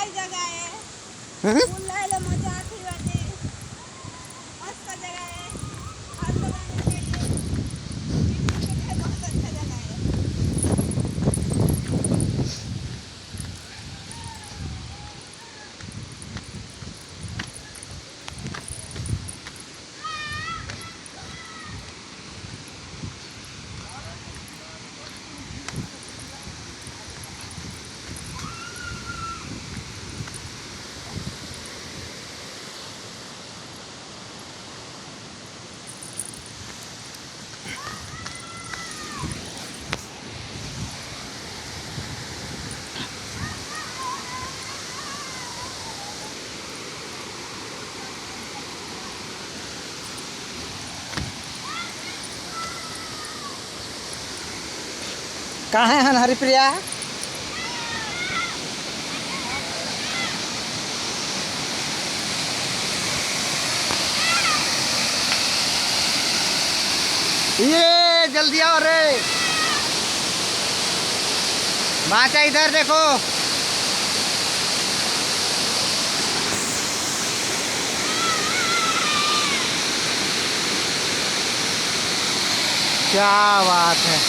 भारी जगह है, हं? फूल लायला मजा आती वाटे, मस्त जगह है, हर लोग आने चाहिए, पिकनिक के लिए बहुत अच्छा जगह है। कहाँ है हरिप्रिया? ये जल्दी आओ रे, माचा इधर देखो। क्या बात है।